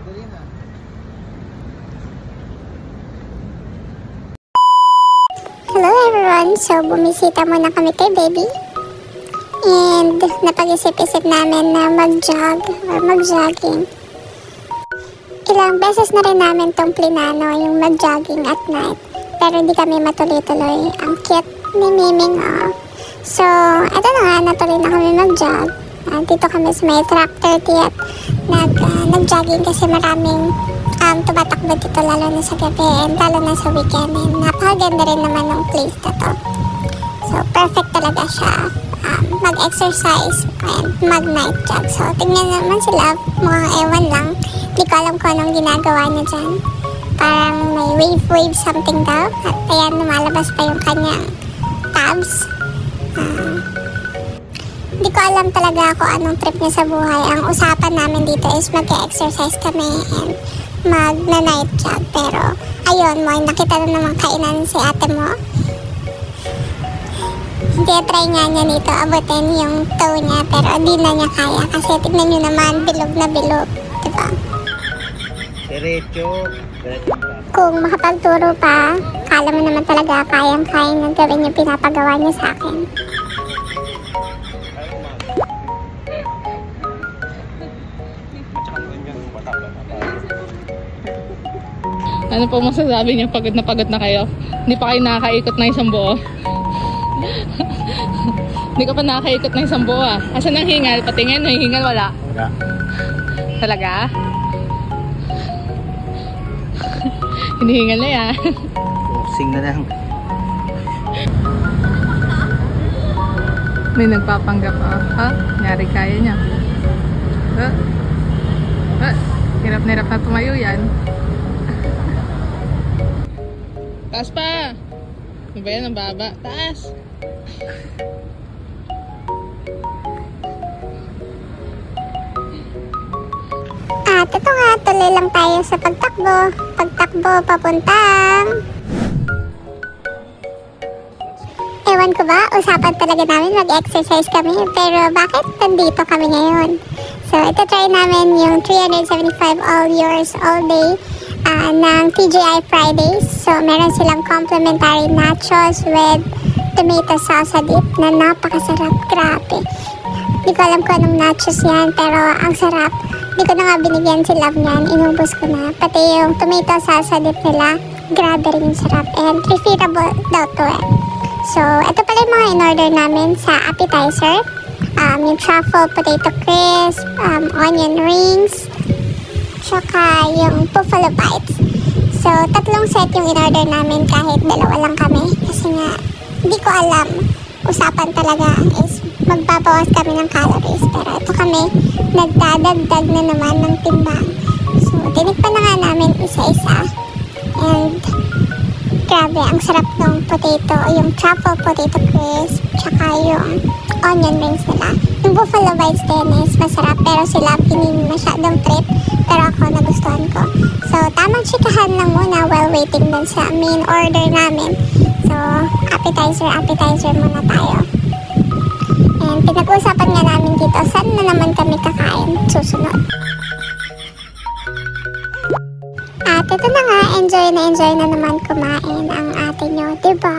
Hello everyone! So, bumisita muna kami kay baby. And napag-isip-isip namin na mag-jog or mag-jogging. Ilang beses na rin namin tong plinano, yung mag-jogging at night. Pero hindi kami matuloy-tuloy. Ang cute ni Miming, oh. So, eto na nga, natuloy na kami mag-jog. Dito kami sa may track 30 at nag-jogging kasi maraming tumatakbo dito, lalo na sa gabi and lalo na sa weekend. And napakaganda rin naman ng place na to. So, perfect talaga siya. Mag-exercise and mag-night jog. So, tingnan naman si Love. Mukhang ewan lang. Hindi ko alam kung anong ginagawa niya dyan. Parang may wave something daw. At ayan, lumalabas pa yung kanyang tabs. Hindi ko alam talaga kung anong trip niya sa buhay. Ang usapan namin dito is mag-exercise kami and mag-night jog. Pero, ayun mo, nakita na naman kainan si ate mo. Hindi, try nga niya nito abutin yung toe niya, pero di na niya kaya kasi tignan nyo naman, bilog na bilog, diba? Diretso. Kung makapagturo pa, kala mo naman talaga kayang-kaya ng gawin yung pinapagawa niya sa akin. Ano po masasabi niyo? Pagod na kayo? Hindi pa kayo nakakaikot na isang buo? Hindi ka pa nakakaikot na isang buo ah. Asan ang hingal? Patingin, may hingal wala? Wala. Talaga? Hinihingal na yan. Sing na lang. May nagpapanggap ah. Ha? Nyari kaya niya. Hirap na hirap na tumayo yan. Taas pa! Ano ba yan? Ang baba. Taas! At ito nga, tuloy lang tayo sa pagtakbo. Pagtakbo, papuntang... Ewan ko ba, usapan talaga namin mag-exercise kami. Pero bakit nandito kami ngayon? So, ito try namin yung 375 all yours, all day ng TGI Fridays. So, meron silang complimentary nachos with tomato salsa dip na napakasarap. Grabe. Hindi ko alam kung anong nachos yan, pero ang sarap. Hindi ko na nga binigyan si Love niyan. Inubos ko na. Pati yung tomato salsa dip nila, grabe rin yung sarap. And refillable daw to eh. So, ito pala yung mga in-order namin sa appetizer. Yung truffle potato crisp, onion rings, tsaka yung buffalo bites. So, 3 set yung in-order namin kahit 2 lang kami. Kasi nga, hindi ko alam. Usapan talaga is magbabawas kami ng calories. Pero ito kami, nagdadagdag na naman ng timbang. So, tinikpan na nga namin isa-isa. And, grabe, ang sarap ng potato, yung truffle potato crisp, tsaka yung onion rings nila. Yung buffalo bites din is masarap, pero sila hindi masyadong trip, pero ako nagustuhan ko. So, tamang chikahan lang muna while waiting dun sa main order namin. So, appetizer muna tayo. And pinag-uusapan nga namin dito, saan na naman kami kakain susunod. At ito na nga, enjoy na naman kumain ang ate nyo, diba?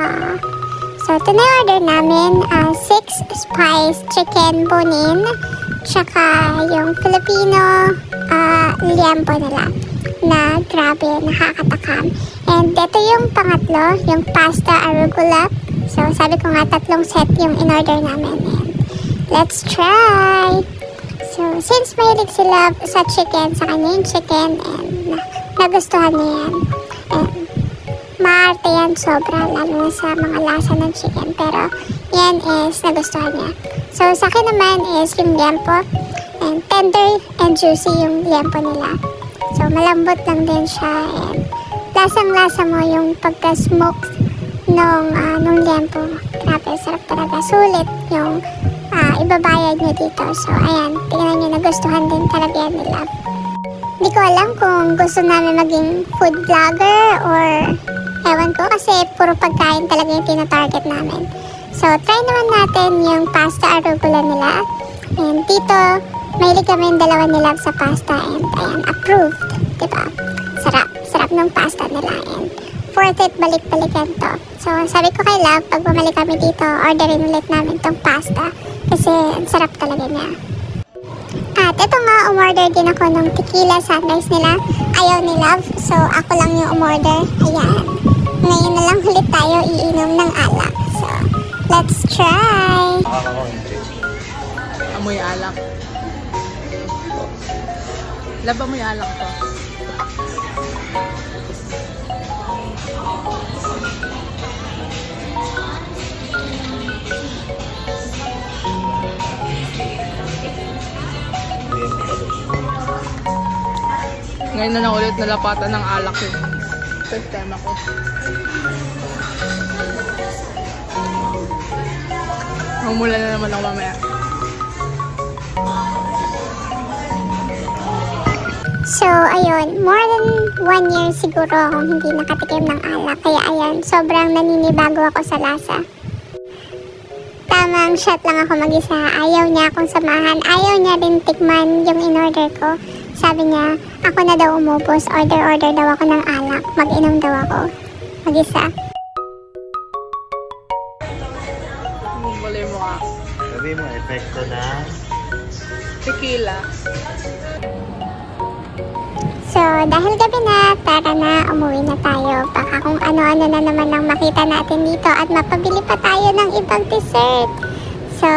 So, ito na order namin, 6 spice chicken bone-in, tsaka yung Filipino liempo nila, na grabe, nakakatakam. And ito yung pangatlo, yung pasta arugula. So, sabi ko nga, 3 set yung in-order namin. And let's try! So, since mahilig sila sa chicken, sa kanya yung chicken, and nagustuhan niya yan. And maarte yan sobra, lalo na sa mga lasa ng chicken. Pero, yan is nagustuhan niya. So, sa akin naman is yung liempo. And tender and juicy yung liempo nila. So, malambot lang din siya. And lasang-lasa mo yung pagka-smoke nung liempo. Grabe, sarap talaga. Sulit yung ibabayad nyo dito. So, ayan, tingnan nyo, nagustuhan din talaga yan nila. Hindi ko alam kung gusto namin maging food vlogger or ewan ko kasi puro pagkain talaga yung tina-target namin. So, try naman natin yung pasta arugula nila. And dito, mahilig kami yung dalawa ni Love sa pasta and ayan, approved. Diba? Sarap ng pasta nila and worth it balik-balikan to. So, sabi ko kay Love, pag bumalik kami dito, orderin ulit namin tong pasta kasi ang sarap talaga niya. At ito nga, umorder din ako ng tequila sunrise nila. Ayaw ni Love, so ako lang yung umorder. Ayan. Ngayon na lang ulit tayo iinom ng alak. So, let's try! Amoy alak. Love, amoy alak to. Ngayon na lang ulit nalapatan ng alak yun. First time ako. Humula na naman ako mamaya. So, ayun, more than 1 year siguro akong hindi nakatikim ng alak. Kaya ayan, sobrang naninibago ako sa lasa. Tamang shot lang ako mag-isa. Ayaw niya akong samahan. Ayaw niya rin tikman yung in-order ko. Sabi niya, ako na daw umubos. Order daw ako ng alak. Mag-inom daw ako. Mag-isa. Bumuli mo ka. Sabi mo, epekto na. Tequila. So, dahil gabi na, tara na, umuwi na tayo. Baka kung ano-ano na naman ang makita natin dito at mapabili pa tayo ng ibang dessert. So,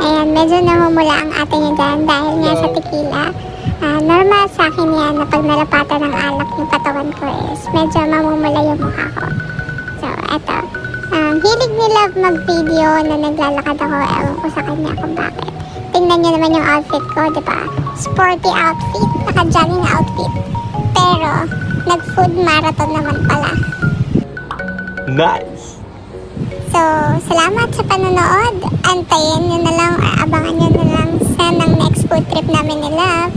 ayan, medyo namumula ang ate niya dyan dahil nga sa tequila. Normal sa akin yan na pag nalapatan ng alak yung katawan ko is medyo mamumula yung mukha ko. So, eto. Hilig ni Love mag-video na naglalakad ako. Ewan ko sa kanya kung bakit. Tingnan niyo naman yung outfit ko, diba? Sporty outfit, naka-jogging outfit. Pero, nag-food marathon naman pala. Nice! So, salamat sa panonood. Antayin nyo na lang or abangan nyo na lang sa next food trip namin ni Love.